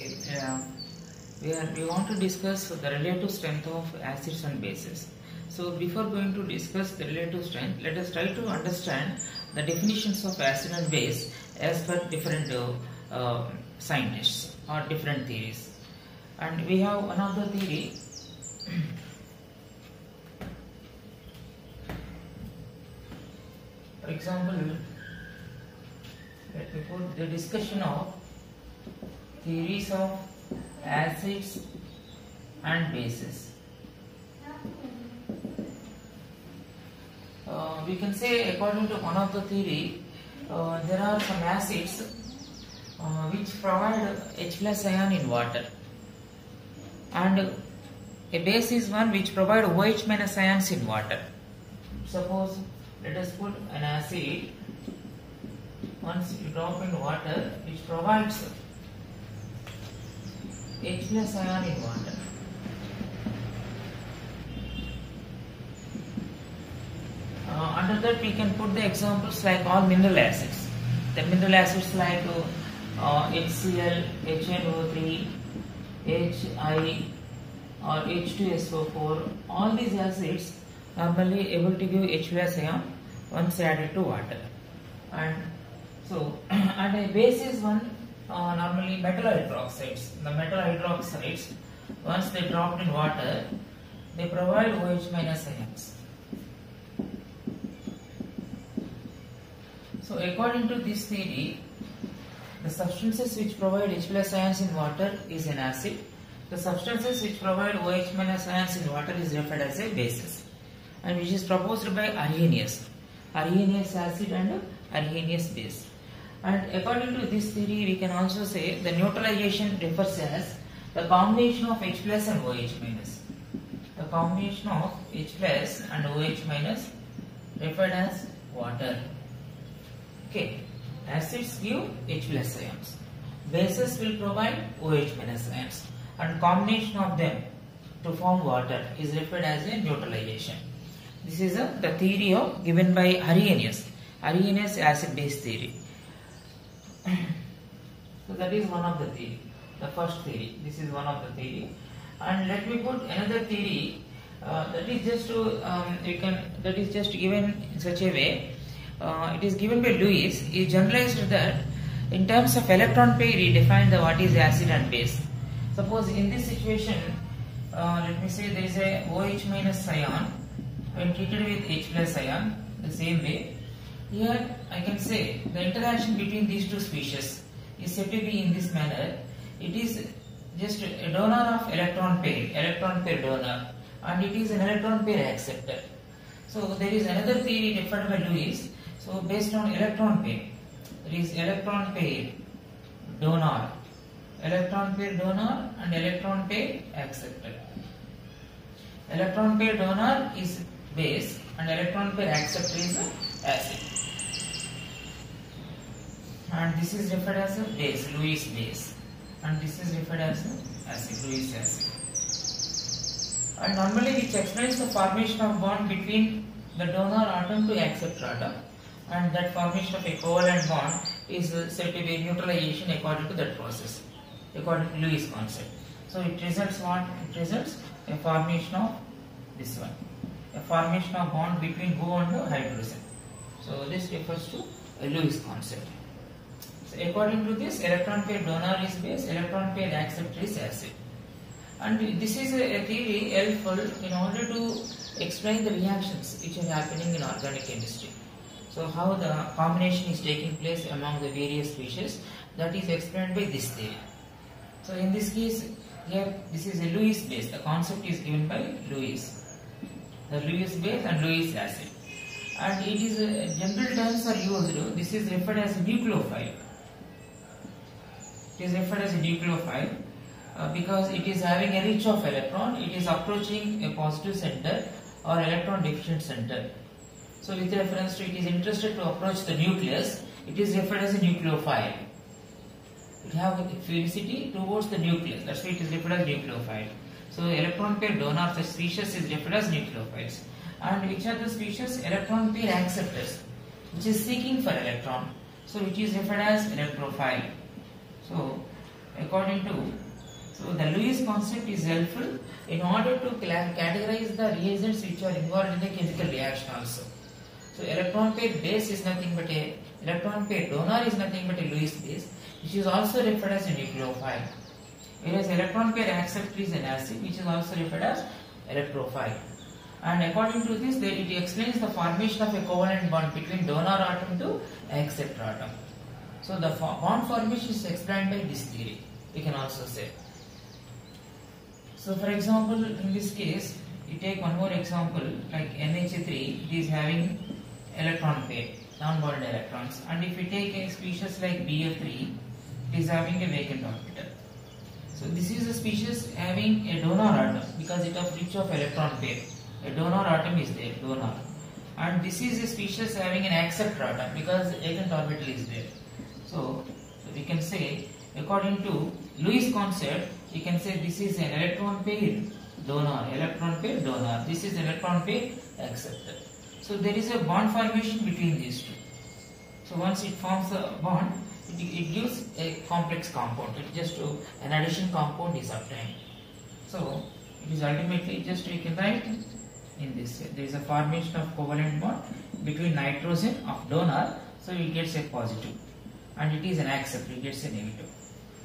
Okay, we want to discuss the relative strength of acids and bases. So before going to discuss the relative strength, let us try to understand the definitions of acid and base as per different scientists or different theories. And we have another theory. For example, let me put the discussion of theories of acids and bases. We can say, according to one of the theory, there are some acids which provide H plus ion in water, and a base is one which provide OH minus ions in water. Suppose let us put an acid, once you drop in water, which provides H plus ion in water. Under that we can put the examples like all mineral acids. The mineral acids like HCl, HNO3, HI or H2SO4, all these acids normally able to give H plus ion once added to water. And so, and a base is one normally metal hydroxides. The metal hydroxides, once they dropped in water, they provide OH minus ions. So according to this theory, the substances which provide H plus ions in water is an acid. The substances which provide OH minus ions in water is referred as a bases, and which is proposed by Arrhenius. Arrhenius acid and Arrhenius base. And according to this theory, we can also say the neutralization refers as the combination of H plus and OH minus. The combination of H plus and OH minus referred as water. Okay, acids give H plus ions. Bases will provide OH minus ions, and combination of them to form water is referred as a neutralization. This is the theory given by Arrhenius. Arrhenius acid base theory. So that is one of the theory, the first theory. This is one of the theory, and let me put another theory that is just to that is just given in such a way. It is given by Lewis. He generalized that in terms of electron pair he defined what is acid and base. Suppose in this situation, let me say there is a OH minus ion when treated with H plus ion, the same way. Here I can say the interaction between these two species is said to be in this manner. It is just a donor of electron pair donor, and it is an electron pair acceptor. So there is another theory referred by Lewis. So based on electron pair, there is electron pair donor and electron pair acceptor. Electron pair donor is base and electron pair acceptor is acid. And this is referred as a base, Lewis base, and this is referred as acid, Lewis acid. And normally which explains the formation of bond between the donor atom to acceptor atom, and that formation of a covalent bond is said to be neutralization according to that process, according to Lewis concept. So it results what? It results a formation of this one, a formation of bond between who and hydrogen. So this refers to a Lewis concept. So according to this, electron pair donor is base, electron pair acceptor is acid. And this is a theory helpful in order to explain the reactions which are happening in organic chemistry. So how the combination is taking place among the various species, that is explained by this theory. So in this case, here this is a Lewis base. The concept is given by Lewis. The Lewis base and Lewis acid. And it is general terms are used. This is referred as a nucleophile. It is referred as a nucleophile because it is having a rich of electron. It is approaching a positive center or electron deficient center. So with reference to it is interested to approach the nucleus, it is referred as a nucleophile. It have affinity towards the nucleus. That's why it is referred as nucleophile. So electron pair donor such species is referred as nucleophiles. And which are the species? Electron pair acceptors, which is seeking for electron. So which is referred as electrophile. So according to, so the Lewis concept is helpful in order to categorize the reagents which are involved in the chemical reaction also. So electron pair base is nothing but a electron pair donor is nothing but a Lewis base, which is also referred as a nucleophile. Whereas electron pair acceptor is an acid, which is also referred as electrophile. And according to this, it explains the formation of a covalent bond between donor atom to acceptor atom. So the bond formation is explained by this theory, we can also say. So for example, in this case, you take one more example like NH3, it is having electron pair, non-bonded electrons, and if we take a species like BF3, it is having a vacant orbital. So this is a species having a donor atom because it is rich of electron pair. A donor atom is there, donor. And this is a species having an acceptor atom because vacant orbital is there. So we can say, according to Lewis concept, you can say this is an electron pair donor, electron pair donor. This is electron pair acceptor. So there is a bond formation between these two. So once it forms a bond, it gives a complex compound. It just an addition compound is obtained. So it is ultimately just we can write in this. There is a formation of covalent bond between nitrogen of donor. So it gets a positive, and it is an acceptor. It gets a negative.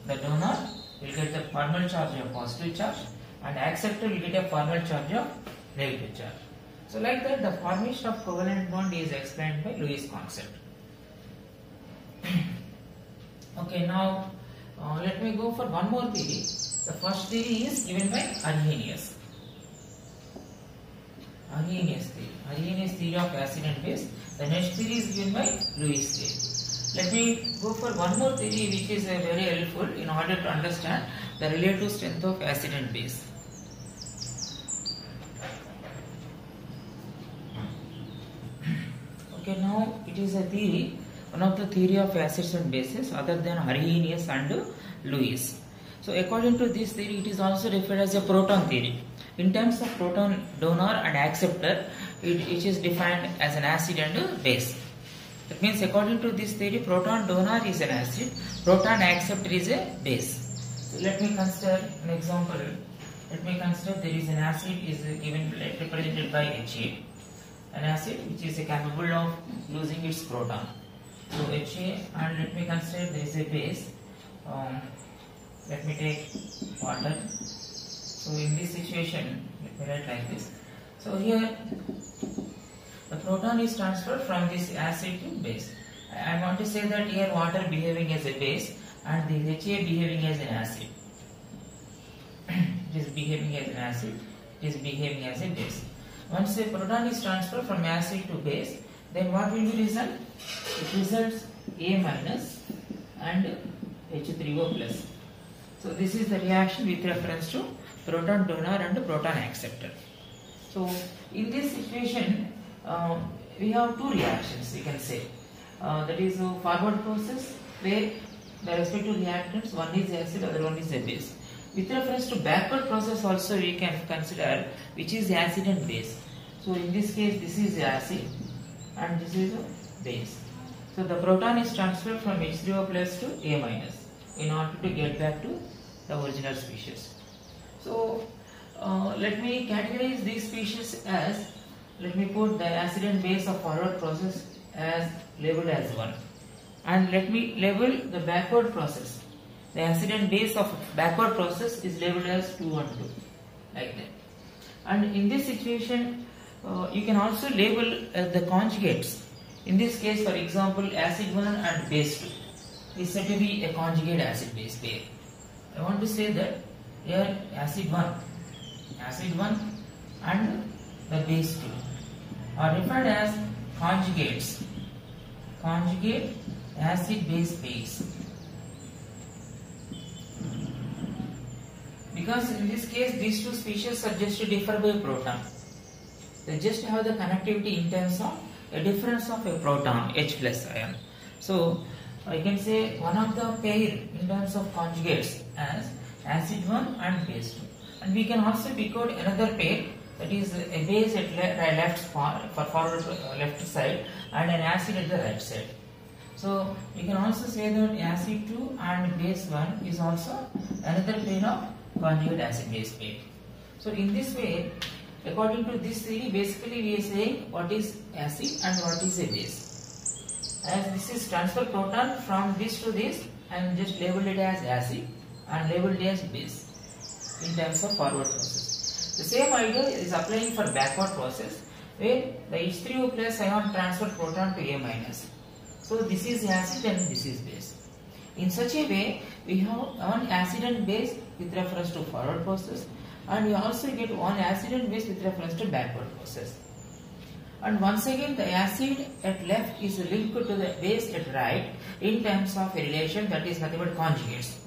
The donor will get the formal charge of positive charge, and acceptor will get a formal charge of negative charge. So like that, the formation of covalent bond is explained by Lewis concept. Okay, now let me go for one more theory. The first theory is given by Arrhenius. Arrhenius theory of acid and base. The next theory is given by Lewis theory. Let me go for one more theory which is very helpful in order to understand the relative strength of acid and base. Okay, now it is a theory, one of the theory of acids and bases other than Arrhenius and Lewis. So according to this theory, it is also referred as a proton theory. In terms of proton donor and acceptor, it is defined as an acid and a base. That means according to this theory, proton donor is an acid, proton acceptor is a base. So let me consider an example. Let me consider there is an acid is given represented by Ha. An acid which is capable of losing its proton. So Ha, and let me consider there is a base. Let me take water. So in this situation, let me write like this. So here the proton is transferred from this acid to base. I want to say that here water behaving as a base and the Ha behaving as an acid. It is behaving as an acid, it is behaving as a base. Once the proton is transferred from acid to base, then what will be result? It results A minus and H3O plus. So this is the reaction with reference to proton donor and proton acceptor. So in this situation, we have two reactions, we can say. That is a forward process where the respective reactants, one is acid, other one is a base. With reference to backward process also we can consider which is acid and base. So in this case, this is acid and this is a base. So the proton is transferred from H3O plus to A minus in order to get back to the original species. So let me categorize these species as, let me put the acid and base of forward process as labeled as 1, and let me label the backward process. The acid and base of backward process is labeled as 2 and 2, like that. And in this situation, you can also label the conjugates. In this case, for example, acid 1 and base 2 is said to be a conjugate acid base pair. I want to say that here acid 1 and the base 2 are referred as conjugates, conjugate acid base pairs. Because in this case, these two species are just differ by proton. They just have the connectivity in terms of a difference of a proton, H plus ion. So I can say one of the pair in terms of conjugates as acid 1 and base 2. And we can also pick out another pair, that is a base at left side and an acid at the right side. So you can also say that acid 2 and base 1 is also another pair of conjugate acid base pair. So in this way, according to this theory, basically we are saying what is acid and what is a base. As this is transfer proton from this to this, I am just labeled it as acid and labeled it as base in terms of forward process. The same idea is applying for backward process, where the H3O plus ion transfer proton to A minus. So this is acid and this is base. In such a way, we have one acid and base with reference to forward process, and we also get one acid and base with reference to backward process. And once again, the acid at left is linked to the base at right in terms of a relation that is nothing but conjugates.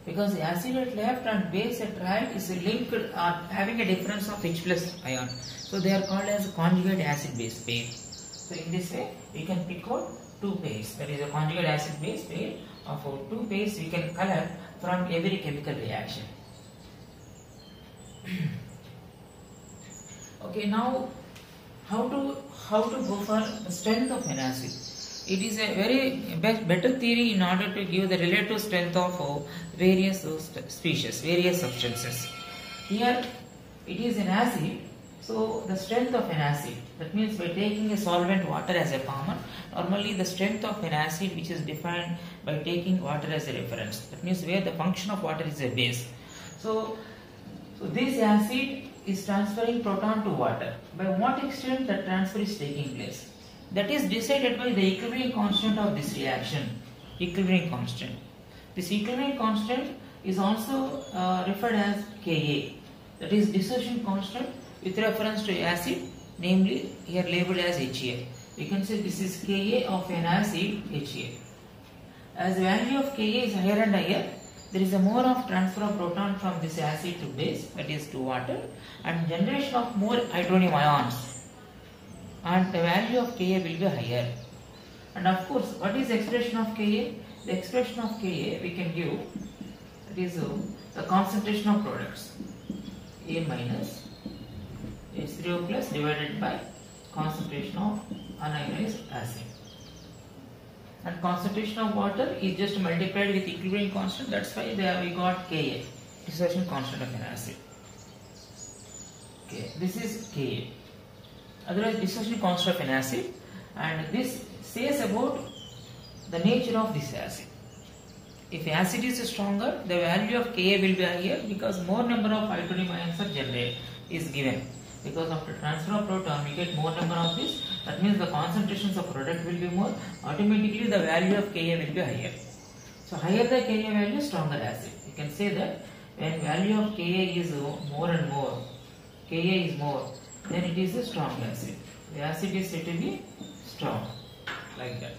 Because the acid at left and base at right is linked or having a difference of H plus ion. So they are called as conjugate acid base pair. So in this way, we can pick out two pairs. That is a conjugate acid base pair of two pairs we can collect from every chemical reaction. Okay, now how to go for the strength of an acid? It is a very better theory in order to give the relative strength of various species, various substances. Here it is an acid, so the strength of an acid, that means by taking a solvent water as a common, normally the strength of an acid which is defined by taking water as a reference, that means where the function of water is a base. So this acid is transferring proton to water. By what extent the transfer is taking place? That is decided by the equilibrium constant of this reaction. Equilibrium constant. This equilibrium constant is also referred as Ka. That is dissociation constant with reference to acid, namely here labeled as Ha. We can say this is Ka of an acid, Ha. As the value of Ka is higher and higher, there is a more of transfer of proton from this acid to base, that is to water, and generation of more hydronium ions, and the value of Ka will be higher. And of course, what is the expression of Ka? The expression of Ka we can give, that is the concentration of products, A minus H3O plus divided by concentration of unionized acid. And concentration of water is just multiplied with equilibrium constant, that's why there we got Ka, dissociation constant of an acid. Okay, this is Ka. Otherwise, dissociation constant of an acid, and this says about the nature of this acid. If acid is stronger, the value of Ka will be higher because more number of hydronium ions are generated is given. Because after transfer of proton, we get more number of this. That means the concentrations of product will be more. Automatically, the value of Ka will be higher. So higher the Ka value, stronger acid. You can say that when value of Ka is more and more, Ka is more, then it is a strong acid. The acid is said to be strong, like that.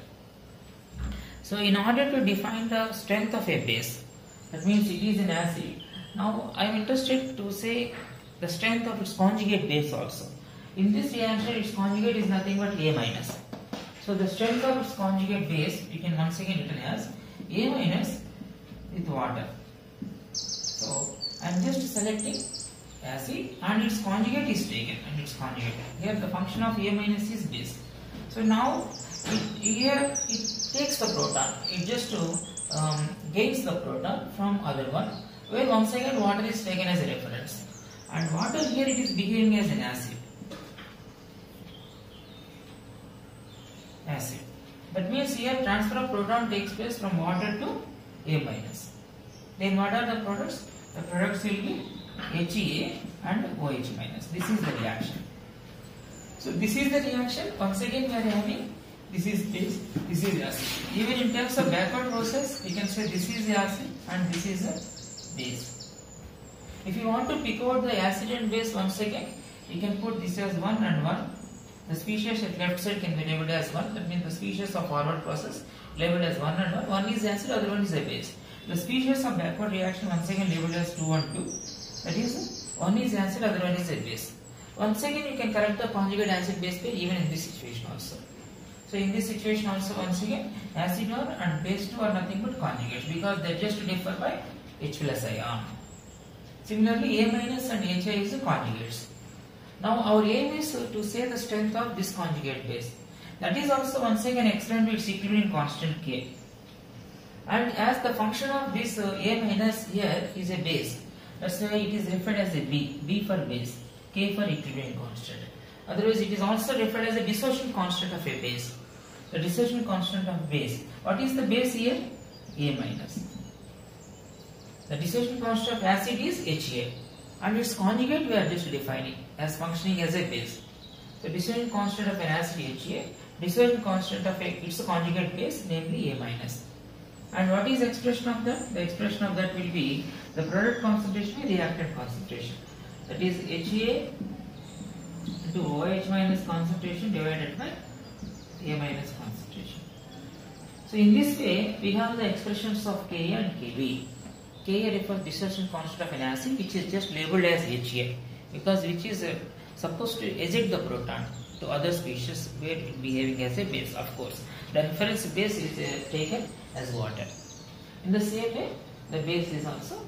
So in order to define the strength of a base, that means it is an acid. Now I am interested to say the strength of its conjugate base also. In this reaction, its conjugate is nothing but A minus. So the strength of its conjugate base, we can once again written as A minus with water. So I am just selecting acid and its conjugate is taken, and its conjugate. Here the function of A minus is base. So now here it takes the proton. It just gains the proton from other one, where once again water is taken as a reference. And water here it is behaving as an acid. Acid. That means here transfer of proton takes place from water to A minus. Then what are the products? The products will be HEA and OH minus. This is the reaction. So this is the reaction. Once again we are having this is base, this is acid. Even in terms of backward process, we can say this is the acid and this is the base. If you want to pick out the acid and base once again, you can put this as 1 and 1. The species at left side can be labeled as 1. That means the species of forward process labeled as 1 and 1. One is acid, other one is a base. The species of backward reaction once again labeled as 2 and 2. That is, one is acid, other one is a base. Once again you can correct the conjugate acid base pair even in this situation also. So in this situation also once again acid and base 2 are nothing but conjugates because they just differ by H plus ion. Similarly, A minus and HI is the conjugates. Now our aim is to say the strength of this conjugate base. That is also once again explained with its equilibrium constant K. And as the function of this A minus here is a base, that's why it is referred as a B for base, K for equilibrium constant. Otherwise it is also referred as a dissociation constant of a base. The dissociation constant of base. What is the base here? A minus. The dissociation constant of acid is HA. And its conjugate we are just defining as functioning as a base. So dissociation constant of an acid HA, dissociation constant of its conjugate base, namely A minus. And what is the expression of that? The expression of that will be the product concentration and reactant concentration. That is HA into OH minus concentration divided by A minus concentration. So in this way we have the expressions of Ka and Kb. Ka refers to dissociation constant of an acid, which is just labelled as HA because which is supposed to eject the proton to other species where it behaving as a base. Of course, the reference base is taken as water. In the same way, the base is also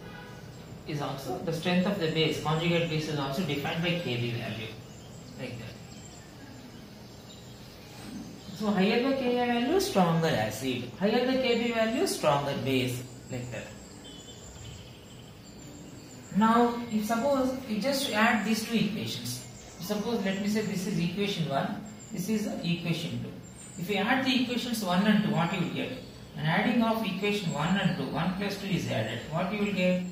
the strength of the base, conjugate base is also defined by Kb value, like that. So higher the Ka value, stronger acid. Higher the Kb value, stronger base, like that. Now, if suppose we just add these two equations. Suppose let me say this is equation 1, this is equation 2. If we add the equations 1 and 2, what you will get? And adding of equation 1 and 2, 1 plus 2 is added. What you will get?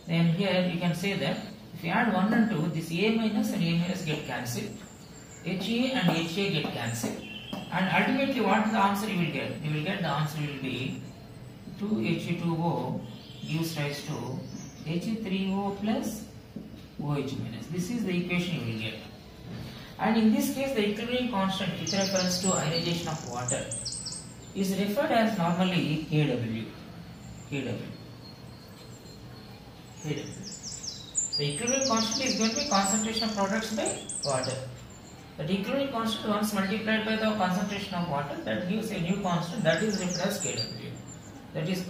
Then here you can say that if you add 1 and 2, this A minus and A minus get cancelled. HA and HA get cancelled. And ultimately what is the answer you will get? You will get the answer will be 2Ha2O gives rise to Ha3O plus OH minus. This is the equation you will get. And in this case the equilibrium constant with reference to ionization of water is referred as normally Kw. The equilibrium constant is going to be concentration of products by water. The equilibrium constant once multiplied by the concentration of water, that gives a new constant, that is referred as Kw. That is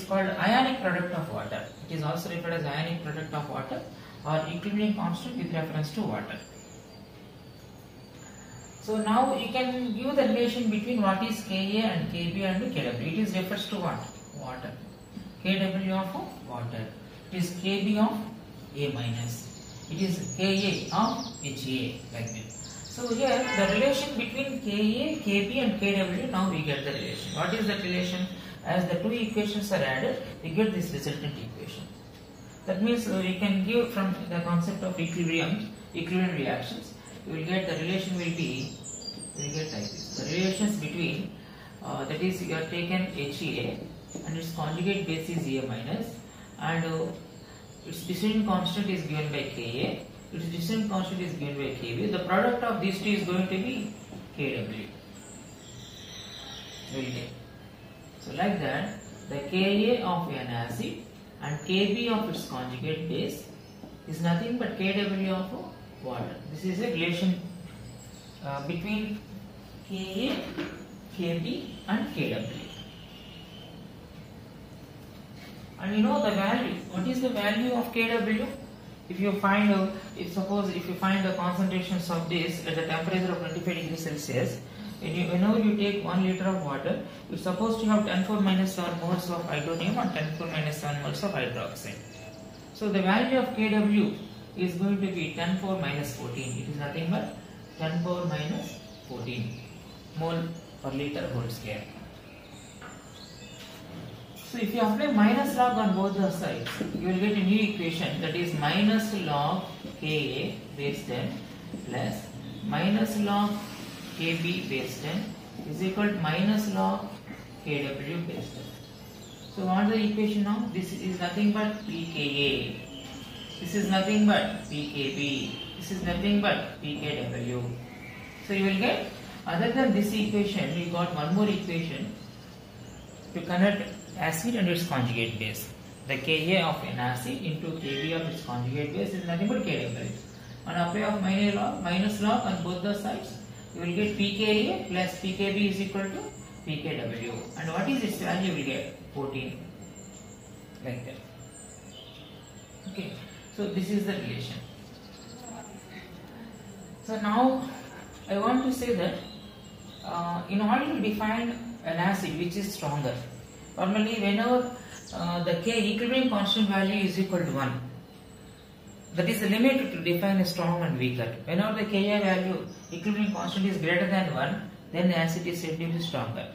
called ionic product of water. It is also referred as ionic product of water or equilibrium constant with reference to water. So now you can give the relation between what is Ka and Kb and Kw. It is refers to what? Water. Kw of water. It is Kb of A minus. It is Ka of HA, like this. So here the relation between Ka, Kb and Kw, now we get the relation. What is that relation? As the two equations are added, we get this resultant equation. That means we can give from the concept of equilibrium reactions, we will get the relation will be, we will get like this. The relations between, that is you have taken HA and its conjugate base is A minus and its dissociation constant is given by Ka, its dissociation constant is given by Kb. The product of these two is going to be Kw. We will get. So like that, the Ka of an acid and Kb of its conjugate base is nothing but Kw of water. This is a relation between Ka, Kb and Kw. And you know the value. What is the value of Kw? If you find, if you find the concentrations of this at the temperature of 25 degrees Celsius, whenever you take 1 liter of water, you are supposed to have 10⁴ minus 7 moles of hydronium and 10⁴ minus 7 moles of hydroxide. So the value of Kw is going to be 10⁴ minus 14. It is nothing but 10⁴ minus 14 mole per liter whole square. So if you apply minus log on both the sides, you will get a new equation, that is minus log Ka base 10 plus minus log Kb base 10 is equal to minus log Kw base 10. So what is the equation now? This is nothing but pKa. This is nothing but pKb. This is nothing but pKw. So you will get, other than this equation, we got one more equation to convert acid and its conjugate base. The Ka of an acid into Kb of its conjugate base is nothing but Kw. And apply of minus log on both the sides, you will get pKa plus pKb is equal to pKw. And what is its value? You will get 14. Like that. Okay. So this is the relation. So now I want to say that in order to define an acid which is stronger, normally whenever the K equilibrium constant value is equal to 1, that is the limit to define a strong and weaker. Whenever the Ka value equilibrium constant is greater than 1, then the acid is said to be stronger.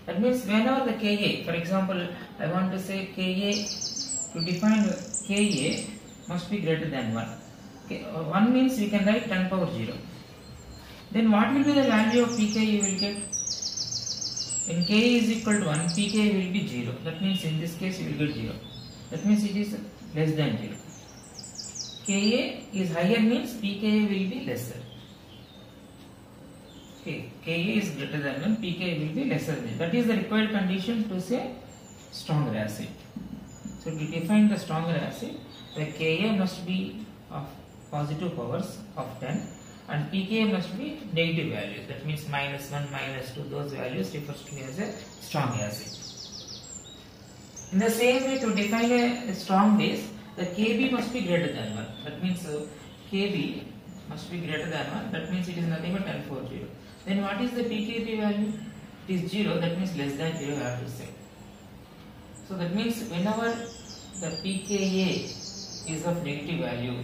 That means whenever the Ka, for example, I want to say Ka, to define Ka must be greater than 1. Okay, 1 means we can write 10 power 0. Then what will be the value of pK you will get? When K is equal to 1, pK will be 0. That means in this case you will get 0. That means it is less than 0. Ka is higher means pK will be lesser. Okay, Ka is greater than 1, pK will be lesser than. That is the required condition to say stronger acid. So to define the stronger acid, the Ka must be of positive powers of 10 and pK must be negative values. That means -1, -2, those values refers to as a strong acid. In the same way, to define a strong base, the Kb must be greater than 1. That means Kb must be greater than 1. That means it is nothing but 10 power 0. Then what is the pKb value? It is 0. That means less than 0 I have to say. So that means whenever the pKa is of negative value,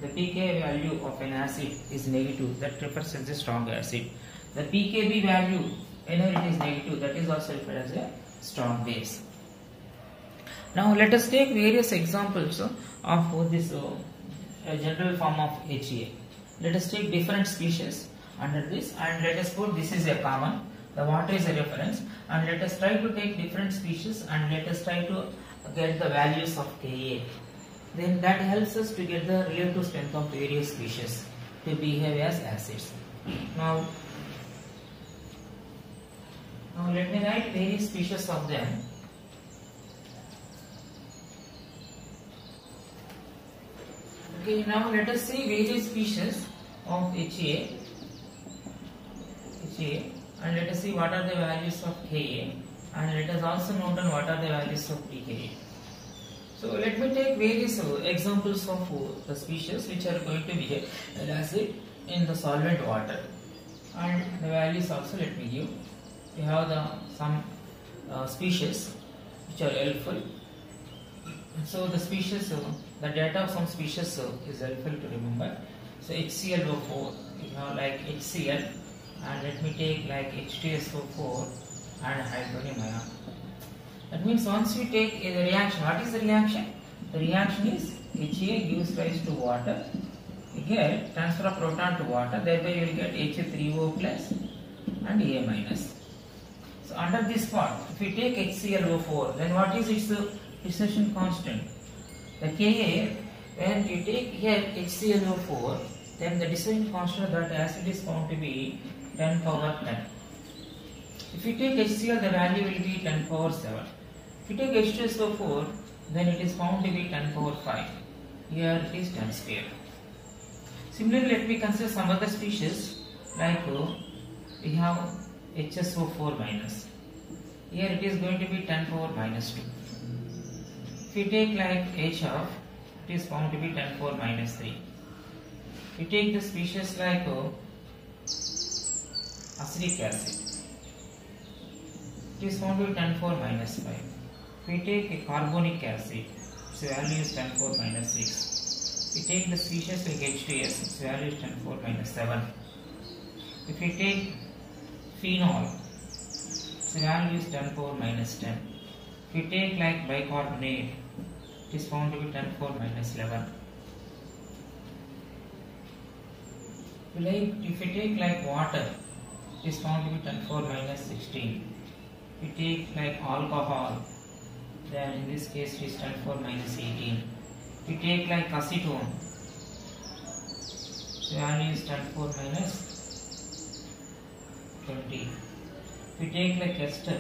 the pK value of an acid is negative, that represents a strong acid. The pKb value, whenever it is negative, that is also referred as a strong base. Now let us take various examples of this general form of HA. Let us take different species under this and let us put this is a common, the water is a reference, and let us try to take different species and let us try to get the values of Ka. Then that helps us to get the relative strength of various species to behave as acids. Now let me write various species of them. Okay, now let us see various species of HA and let us see what are the values of Ka and let us also note down what are the values of pKa. So let me take various examples of the species which are going to behave as acid in the solvent water, and the values also let me give. We have some species which are helpful. So the species, the data of some species is helpful to remember. So HClO4, you have like HCl, and let me take like H2SO4 and hydronium ion. That means once we take a reaction, what is the reaction? The reaction is HA gives rise to water. You get transfer of proton to water, thereby you will get Ha3O plus and A minus. So under this part, if we take HClO4, then what is its dissociation constant? The Ka, when you take here HClO4, then the dissociation constant of that acid is found to be 10 power 10. If you take HCl, the value will be 10 power 7. If you take H2SO4, then it is found to be 10 power 5. Here it is 10 square. Similarly, let me consider some other species like we have HSO4 minus. Here it is going to be 10 power minus 2. If you take like HF, it is found to be 10 power minus 3. If you take the species like acetic acid, it is found to be 10 power minus 5. If we take a carbonic acid, its value is 10 power minus 6. If we take the species like H2S, its value is 10 power minus 7. If we take phenol, its value is 10 power minus 10. If we take like bicarbonate, it is found to be 10 power minus 11. If we take like water, it is found to be 10 power minus 16. If we take like alcohol, then in this case it is 10 power minus 18. If we take like acetone, the value is 10 power minus 20. If we take like ester,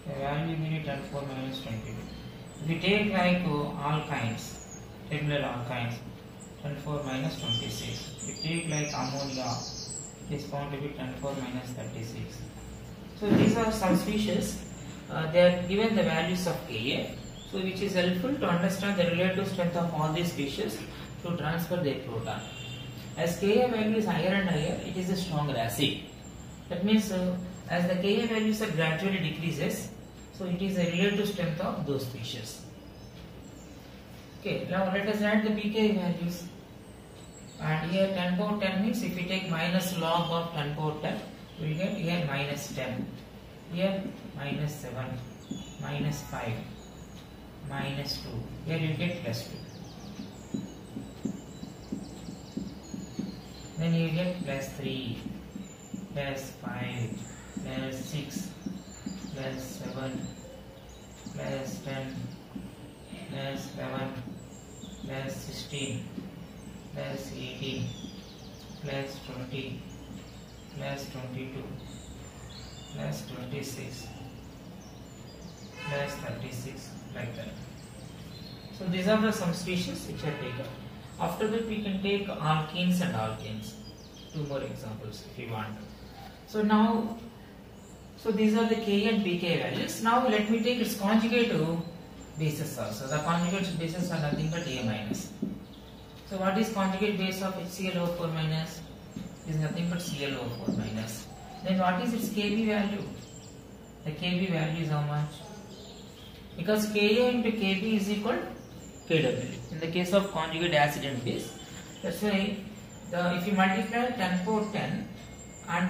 the value will be 10 power minus 22. If we take like alkynes, terminal alkynes, 10 power minus 26. If we take like ammonia, it is found to be 10 power minus 36. So these are some species. They are given the values of Ka, so which is helpful to understand the relative strength of all these species to transfer their proton. As Ka value is higher and higher, it is a stronger acid. That means as the Ka values are gradually decreases, so it is a relative strength of those species. Okay, now let us add the pK values. And here 10 power 10 means if we take minus log of 10 power 10, we will get here minus 10, here minus 7, minus 5, minus 2, here you get plus 2. Then you get plus 3, plus 5, plus 6, plus 7, plus 10, plus 11, plus 16, plus 18, plus 20, plus 22, plus 26, plus 36, like that. So these are the some species which are taken. After that we can take alkenes and alkanes. Two more examples if you want. So now, so these are the Ka and pK values. Now let me take its conjugate bases also. The conjugate bases are nothing but A minus. So what is conjugate base of HClO4 minus? Is nothing but ClO4 minus. Then what is its Kb value? The Kb value is how much? Because Ka into Kb is equal to Kw. In the case of conjugate acid and base, that's why if you multiply 10 power 10 and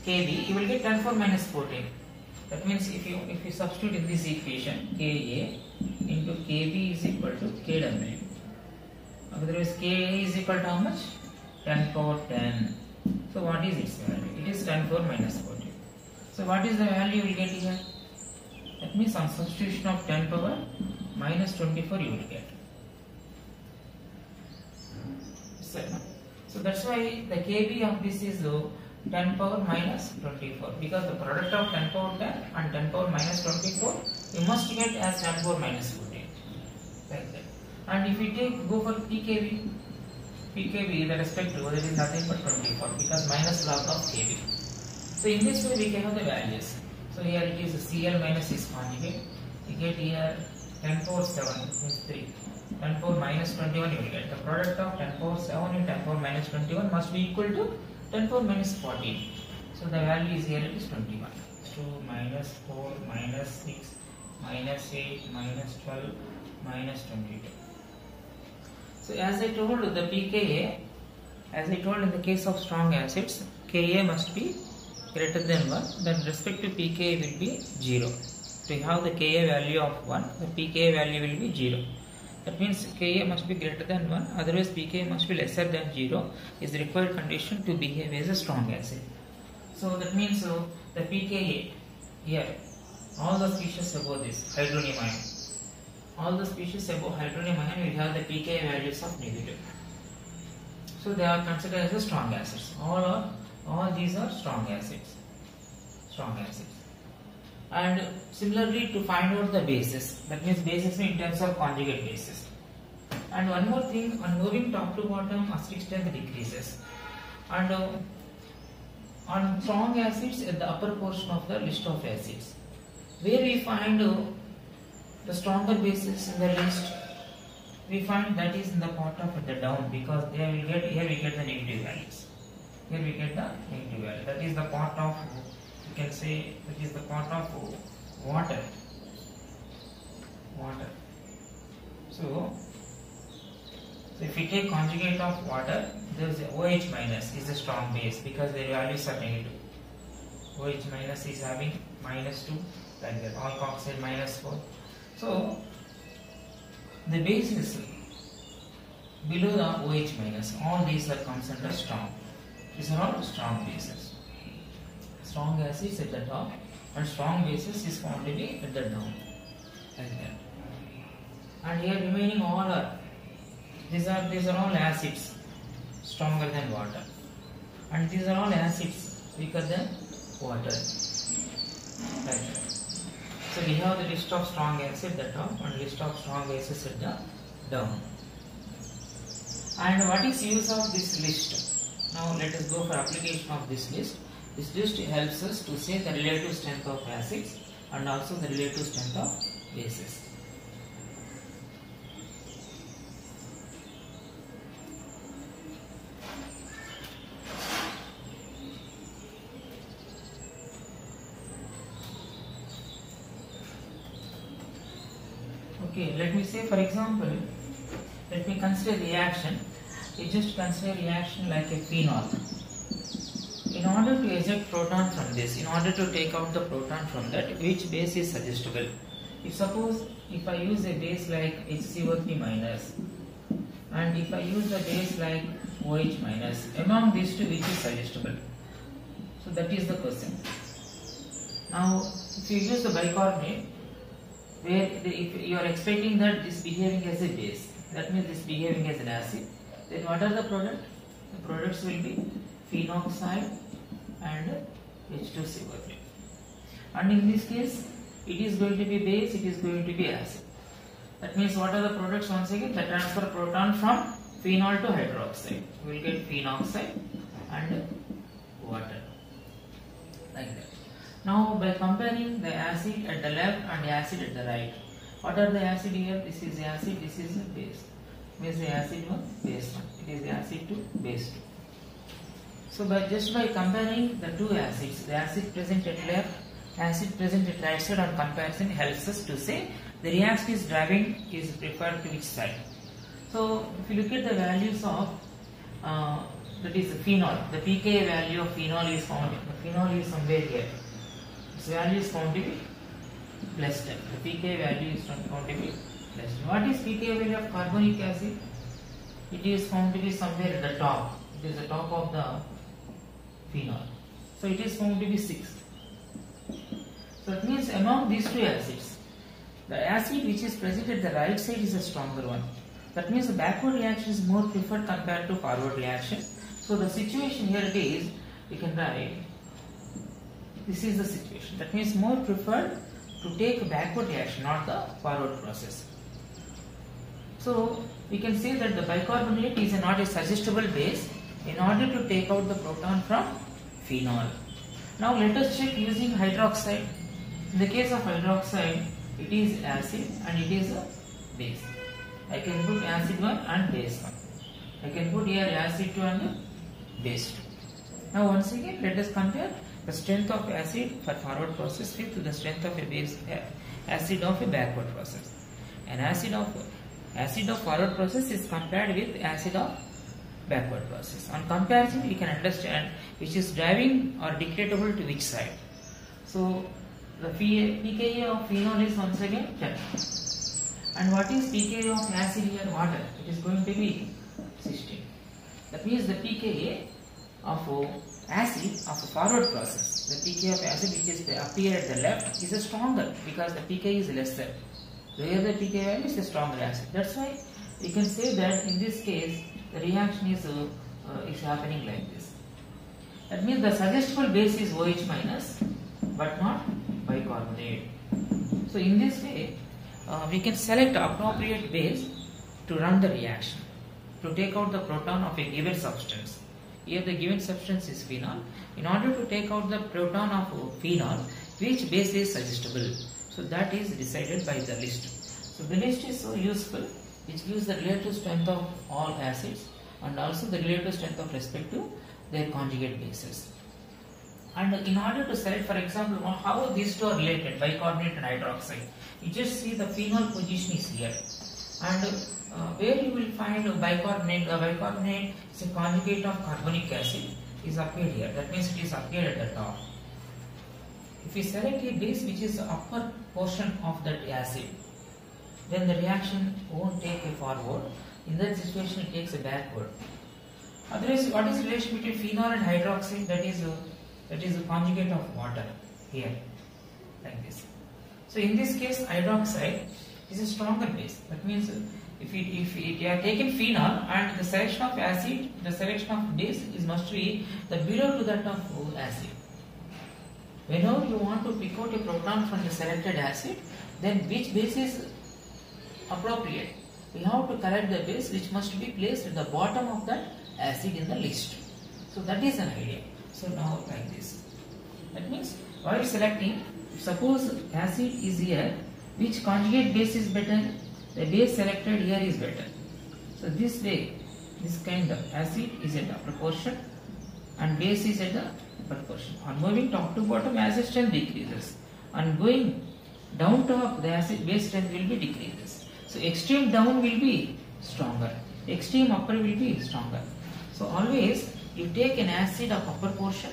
Kb, you will get 10 power minus 14. That means if you substitute in this equation, Ka into Kb is equal to Kw. Otherwise, Ka is equal to how much? 10 power 10. So what is its value? It is 10 power minus 14. So what is the value you will get here? That means on substitution of 10 power minus 24 you will get. So that's why the Kb of this is 10 power minus 24, because the product of 10 power 10 and 10 power minus 24 you must get as 10 power minus 14, like that. And if we go for pKb, the respective, that is nothing but 24, because minus log of Kb. So in this way we can have the values. So here it is Cl minus is conjugate. You get here 10 power 7 is 3. 10 power minus 21 you will get. The product of 10 power 7 and 10 power minus 21 must be equal to 10 power minus 14. So the value is here, it is 21. 2 minus 4 minus 6 minus 8 minus 12 minus 22. So as I told the pKa, as I told in the case of strong acids, Ka must be greater than 1, then respective pKa will be 0. To have the Ka value of 1, the pKa value will be 0. That means Ka must be greater than 1, otherwise pKa must be lesser than 0 is the required condition to behave as a strong acid. So that means the pKa here, all the species above this, hydronium ion, all the species above hydronium ion will have the pKa values of negative. So they are considered as a strong acids. All these are strong acids. Strong acids. And similarly to find out the bases, that means bases in terms of conjugate bases. And one more thing, on moving top to bottom, acidic strength decreases. And on strong acids at the upper portion of the list of acids, where we find the stronger bases in the list, we find that is in the part of the down, because here we get the negative values. Here we get the negative value. That is the part of, you can say, that is the part of water. So if we take conjugate of water, there is a OH minus is a strong base because their values are negative. OH minus is having minus 2, like that. Alkoxide minus 4. So the bases below the OH minus, all these are considered strong. These are all strong bases. Strong acids at the top and strong bases is found to be at the down, like that. And here remaining all are, these are all acids stronger than water, and these are all acids weaker than water, like that. So we have the list of strong acids at the top and list of strong bases at the down. And what is use of this list? Now let us go for application of this list. This list helps us to say the relative strength of acids and also the relative strength of bases. Okay, let me say for example, let me consider reaction. You just consider reaction like a phenol. In order to eject proton from this, in order to take out the proton from that, which base is suggestible? If suppose if I use a base like HCO3 minus and if I use the base like OH minus, among these two which is suggestible? So that is the question. Now if you use the bicarbonate, where if you are expecting that this behaving as a base, that means this behaving as an acid, then what are the products? The products will be phenoxide and H2CO3. And in this case, it is going to be base, it is going to be acid. That means what are the products once again? The transfer proton from phenol to hydroxide. We will get phenoxide and water. Like that. Now by comparing the acid at the left and the acid at the right, what are the acid here? This is the acid, this is the base. Means the acid 1, base 1. It is the acid 2, base 2. So just by comparing the two acids, the acid present at left, acid present at right side, on comparison helps us to say the reaction is driving is preferred to which side. So if you look at the values of that is the phenol, the pKa value of phenol is found. The phenol is somewhere here. Its value is found to be plus 10. The pKa value is found to be plus 10. What is pKa value of carbonic acid? It is found to be somewhere at the top. It is the top of the phenol. So it is found to be 6. So it means among these two acids, the acid which is present at the right side is a stronger one. That means the backward reaction is more preferred compared to forward reaction. So the situation here it is, we can write, this is the situation. That means more preferred to take backward reaction, not the forward process. So we can say that the bicarbonate is not a suggestible base in order to take out the proton from phenol. Now let us check using hydroxide. In the case of hydroxide, it is acid and it is a base. I can put acid 1 and base 1. I can put here acid 2 and base 2. Now once again let us compare the strength of acid for forward process with the strength of a base acid of a backward process. An acid of forward process is compared with acid of backward process. On comparison we can understand which is driving or dictatable to which side. So the pKa of phenol is once again 10. And what is pKa of acid here? Water. It is going to be 16. That means the pKa of acid of a forward process, the pKa of acid which is appear at the left is stronger because the pKa is lesser. The higher the pKa value is a stronger acid. That's why we can say that in this case the reaction is happening like this. That means the suggestible base is OH minus but not bicarbonate. So in this way we can select appropriate base to run the reaction, to take out the proton of a given substance. Here the given substance is phenol. In order to take out the proton of phenol, which base is suggestible? So that is decided by the list. So the list is so useful, which gives the relative strength of all acids and also the relative strength of respect to their conjugate bases. And in order to select, for example, how these two are related, bicarbonate and hydroxide, you just see the phenol position is here. And where you will find bicarbonate, bicarbonate is a conjugate of carbonic acid, is appeared here. That means it is appeared at the top. If we select a base which is the upper portion of that acid, then the reaction won't take a forward. In that situation, it takes a backward. Otherwise, what is the relation between phenol and hydroxide? That is the conjugate of water here, like this. So in this case, hydroxide is a stronger base. That means if you have taken phenol and the selection of acid, the selection of base is must be the below to that of acid. Whenever you want to pick out a proton from the selected acid, then which base is appropriate? We have to select the base which must be placed at the bottom of that acid in the list. So that is an idea. So now like this. That means while selecting, suppose acid is here, which conjugate base is better? The base selected here is better. So this way, this kind of acid is at the upper portion and base is at the upper portion. On moving top to bottom, acid strength decreases. On going down top, the acid base strength will be decreases. So extreme down will be stronger, extreme upper will be stronger. So always you take an acid of upper portion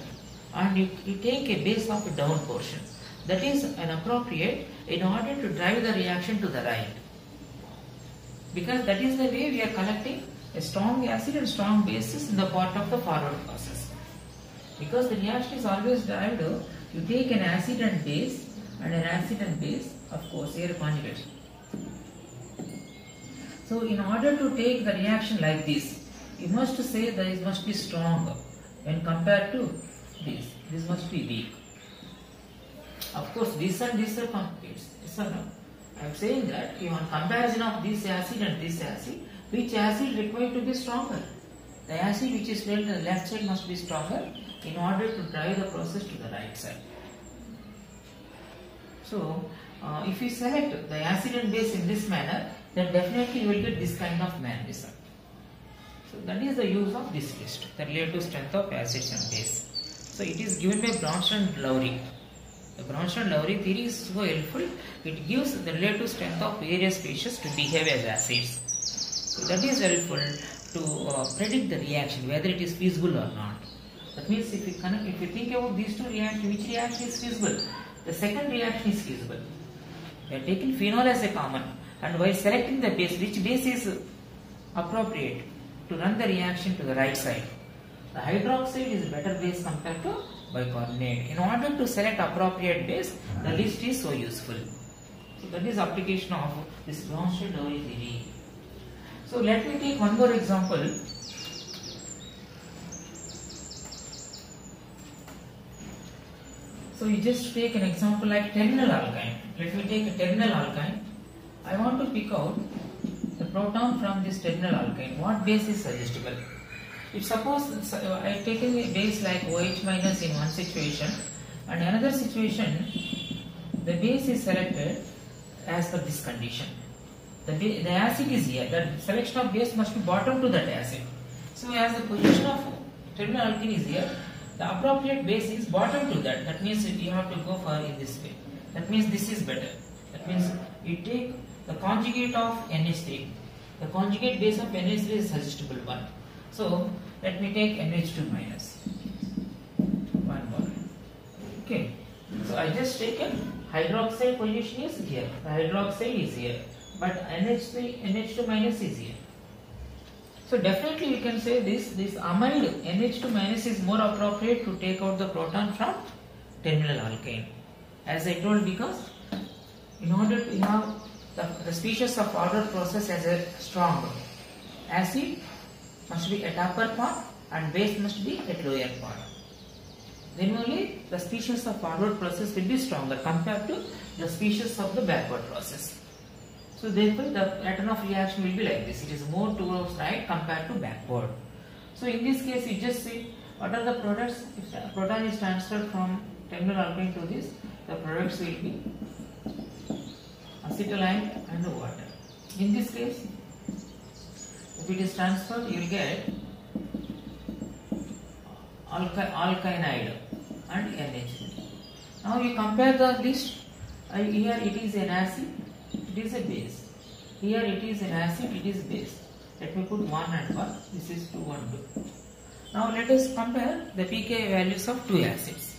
and you take a base of a down portion. That is an appropriate in order to drive the reaction to the right. Because that is the way we are collecting a strong acid and strong bases in the part of the forward process. Because the reaction is always derived, you take an acid and base, and an acid and base, of course, here conjugate. So in order to take the reaction like this, you must say that it must be strong when compared to this. This must be weak. Of course, this and this are complicates. Yes or no? I am saying that on comparison of this acid and this acid, which acid required to be stronger? The acid which is placed on the left side must be stronger in order to drive the process to the right side. So, if you select the acid and base in this manner, then definitely you will get this kind of result. So that is the use of this list, the relative strength of acids and base. So it is given by Bronsted and Lowry. The Bronsted and Lowry theory is so helpful. It gives the relative strength of various species to behave as acids. So that is helpful to predict the reaction, whether it is feasible or not. That means if you think about these two reactions, which reaction is feasible? The second reaction is feasible. We are taking phenol as a common, and while selecting the base, which base is appropriate to run the reaction to the right side? The hydroxide is a better base compared to bicarbonate. In order to select appropriate base, the list is so useful. So that is application of this Bronsted-Lowry theory. So let me take one more example. So you just take an example like terminal alkyne. Let me take a terminal alkyne. I want to pick out the proton from this terminal alkyne. What base is suggestible? If suppose I have taken a base like OH minus in one situation, and another situation the base is selected as per this condition. The acid is here. The selection of base must be bottom to that acid. So as the position of terminal alkene is here, the appropriate base is bottom to that. That means you have to go for in this way. That means this is better. That means you take the conjugate of NH3. The conjugate base of NH3 is suggestible one. So let me take NH2 minus. One more. Okay. So I just taken hydroxide position is here. The hydroxide is here. But NH2 minus is here. So definitely we can say this amide NH2 minus is more appropriate to take out the proton from terminal alkane. As I told, because in order to have the species of forward process as a strong acid must be at upper part and base must be at lower part. Then only the species of forward process will be stronger compared to the species of the backward process. So therefore the pattern of reaction will be like this. It is more towards right compared to backward. So in this case you just see what are the products. If the proton is transferred from terminal alkane to this, the products will be acetylene and water. In this case, if it is transferred, you will get alkynide and NH. Now you compare the list. Here it is an acid, it is a base. Here it is an acid, it is base. Let me put 1 and 1. This is 2 and 2. Now let us compare the pKa values of two acids.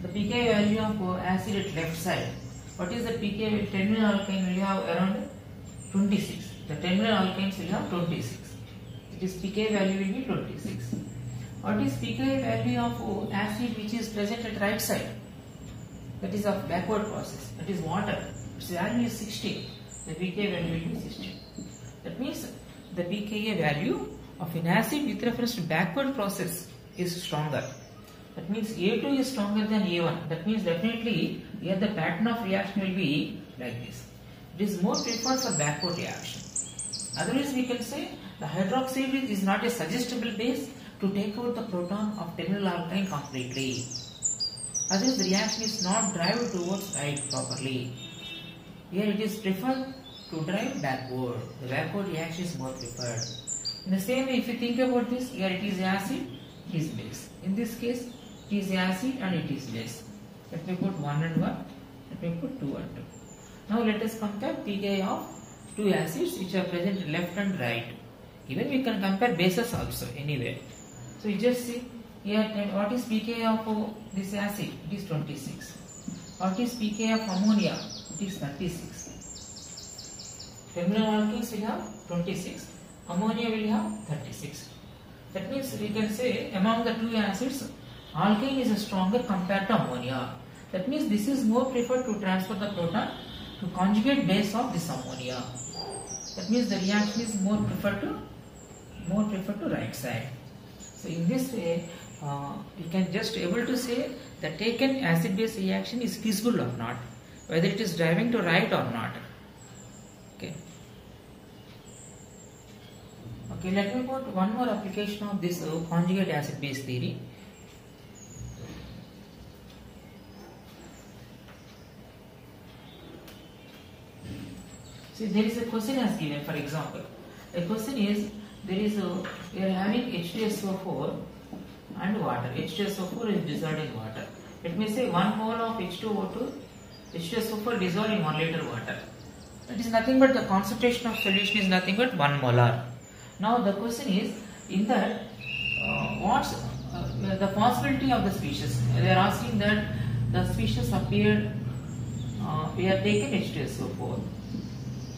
The pKa value of acid at left side. What is the pKa? Terminal alkane will have around 26. The terminal alkanes will have 26. It is pKa value will be 26. What is pKa value of acid which is present at right side? That is of backward process. That is water. Its value is 16. The pKa value will be 16. That means the pKa value of an acid with reference to backward process is stronger. That means A2 is stronger than A1. That means definitely here the pattern of reaction will be like this. It is more preferred for backward reaction. Otherwise we can say the hydroxide is not a suggestible base to take out the proton of terminal alkyne completely. Otherwise the reaction is not driven towards right properly. Here it is preferred to drive backward. The backward reaction is more preferred. In the same way, if you think about this, here it is acid, it is base. In this case, it is acid and it is base. Let me put 1 and 1. Let me put 2 and 2. Now let us compare pKa of two acids which are present left and right. Even we can compare bases also anyway. So you just see here what is pK of this acid? It is 26. What is pK of ammonia? It is 36. Terminal alkenes will have 26. Ammonia will have 36. That means we can say among the two acids, alkane is stronger compared to ammonia. That means this is more preferred to transfer the proton to conjugate base of this ammonia. That means the reaction is more preferred to right side. So in this way, we can just able to say the taken acid-base reaction is feasible or not, whether it is driving to right or not. Okay. Okay, let me put one more application of this conjugate acid-base theory. See, there is a question as given. For example, the question is we are having H2SO4 and water. H2SO4 is dissolved in water. Let me say 1 mole of H2SO4 dissolved in 1 liter water. That is nothing but the concentration of solution is nothing but 1 molar. Now the question is, in that what's the possibility of the species? They are asking that the species appeared, we have taken H2SO4.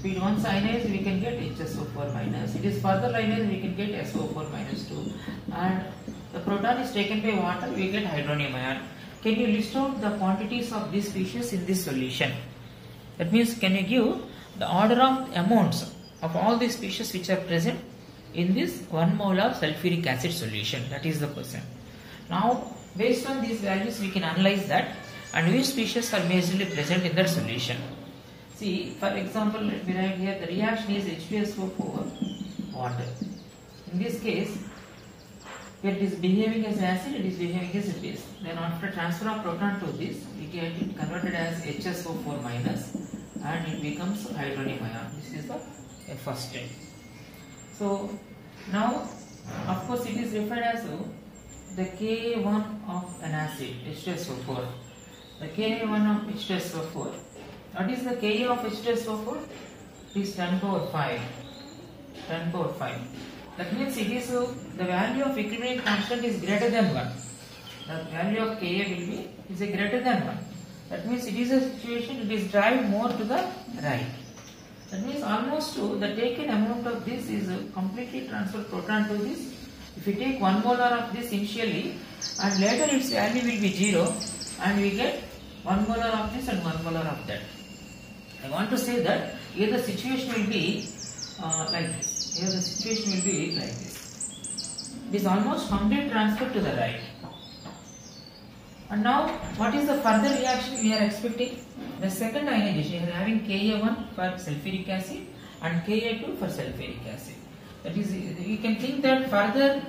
If it once ionized, we can get HSO4 minus. It is further ionized, we can get SO4 minus 2. And the proton is taken by water, we get hydronium ion. Can you list out the quantities of this species in this solution? That means, can you give the order of amounts of all these species which are present in this 1 mole of sulfuric acid solution? That is the question. Now, based on these values, we can analyze that and which species are majorly present in that solution. See, for example, let me write here the reaction is H2SO4 water. In this case, where it is behaving as acid, it is behaving as a base. Then after transfer of proton to this, we get it converted as HSO4 minus and it becomes hydronium ion. This is the first step. So now, of course, it is referred as the Ka1 of an acid, H2SO4. The Ka1 of H2SO4. What is the Ka of H2SO4? It is 10 power 5. 10 power 5. That means it is the value of equilibrium constant is greater than 1. The value of Ka will be greater than 1. That means it is a situation, it is drive more to the right. That means almost the taken amount of this is completely transferred proton to this. If you take 1 molar of this initially and later its value will be 0 and we get 1 molar of this and 1 molar of that. I want to say that here the situation will be like this. Here the situation will be like this. It is almost complete transfer to the right. And now, what is the further reaction we are expecting? The second ionization, we are having Ka1 for sulfuric acid and Ka2 for sulfuric acid. That is, we can think that further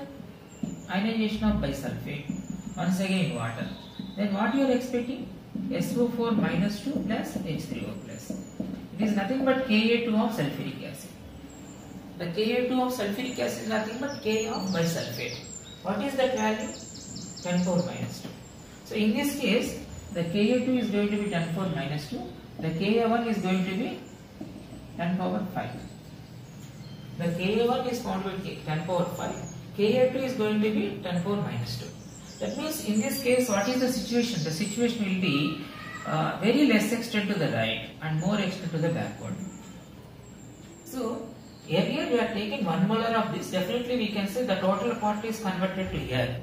ionization of bisulfate, once again in water. Then what you are expecting? SO4 minus 2 plus H3O plus. It is nothing but Ka2 of sulfuric acid. The Ka2 of sulfuric acid is nothing but Ka of bisulfate. What is that value? 10 power minus 2. So in this case, the Ka2 is going to be 10 power minus 2. The Ka1 is going to be 10 power 5. The Ka1 is going to be 10 power 5. Ka2 is going to be 10 power minus 2. That means in this case, what is the situation? The situation will be very less extent to the right and more extent to the backward. So earlier we are taking 1 molar of this. Definitely we can say the total part is converted to here.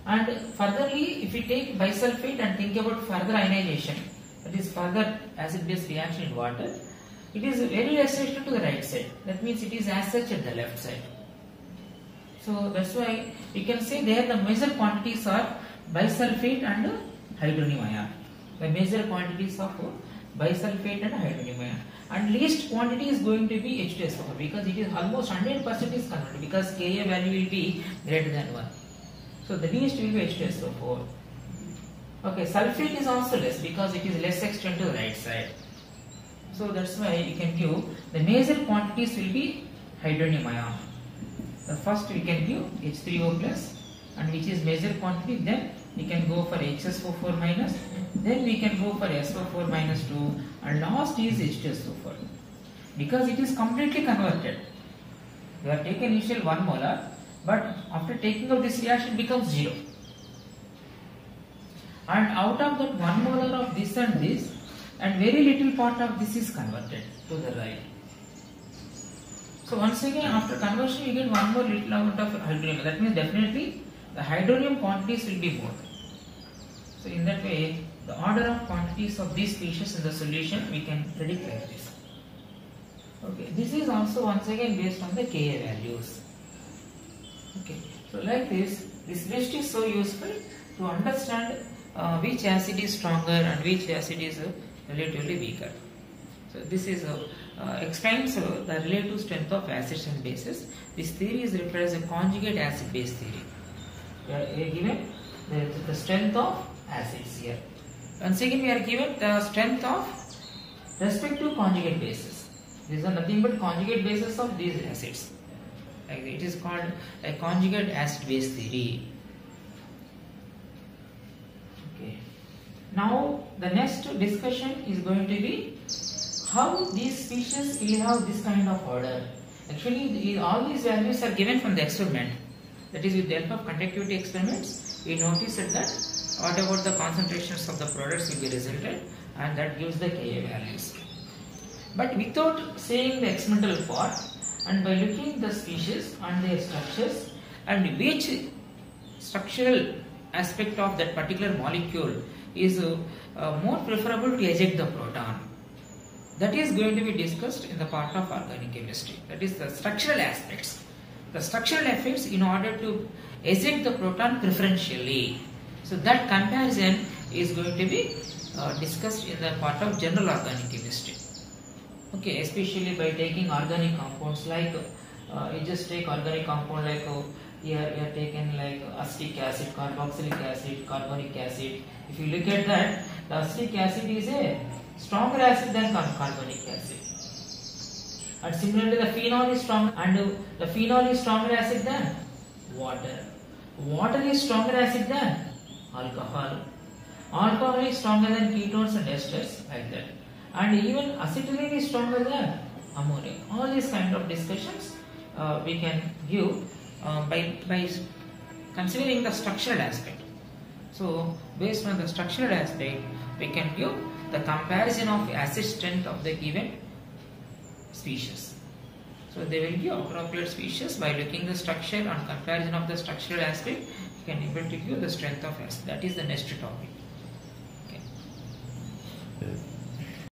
And furtherly, if we take bisulfate and think about further ionization, that is further acid-base reaction in water, it is very less extent to the right side. That means it is as such at the left side. So that's why we can say there the major quantities are bisulfate and hydronium ion. The major quantities of bisulfate and hydronium ion. And least quantity is going to be H2SO4 because it is almost 100% is converted because Ka value will be greater than 1. So the least will be H2SO4. Okay, sulfate is also less because it is less extent to the right side. So that's why you can give the major quantities will be hydronium ion. The first we can give H3O plus and which is major quantity, then we can go for HSO4 minus, then we can go for SO4 minus 2, and last is H2SO4. Because it is completely converted. We have taken initial 1 molar, but after taking out this reaction it becomes 0. And out of that 1 molar of this and this, and very little part of this is converted to the right. So once again, after conversion you get 1 more little amount of hydronium. That means definitely the hydronium quantities will be more. So in that way, the order of quantities of these species in the solution we can predict like this. Okay, this is also once again based on the Ka values. Okay, so like this list is so useful to understand which acid is stronger and which acid is relatively weaker. So this is explains the relative strength of acids and bases. This theory is referred as a conjugate acid base theory. We are given the strength of acids here. Once again we are given the strength of respective conjugate bases. These are nothing but conjugate bases of these acids. Like it is called a conjugate acid base theory. Okay. Now the next discussion is going to be how these species will have this kind of order. Actually, all these values are given from the experiment. That is, with the help of conductivity experiments, we noticed that what about the concentrations of the products will be resulted, and that gives the Ka values. But without seeing the experimental part, and by looking at the species and their structures and which structural aspect of that particular molecule is more preferable to eject the proton, that is going to be discussed in the part of organic chemistry. That is the structural aspects. The structural effects in order to eject the proton preferentially. So that comparison is going to be discussed in the part of general organic chemistry. Okay, especially by taking organic compounds like you just take organic compound like here you are taken like acetic acid, carboxylic acid, carbonic acid. If you look at that, the acetic acid is a stronger acid than carbonic acid. And similarly the phenol is strong, and the phenol is stronger acid than water. Water is stronger acid than alcohol. Alcohol is stronger than ketones and esters, like that. And even acetylene is stronger than ammonia. All these kind of discussions we can give by considering the structural aspect. So based on the structural aspect, we can give the comparison of acid strength of the given species. So they will give appropriate species by looking the structure and comparison of the structural aspect. You can able to give the strength of acid. That is the next topic.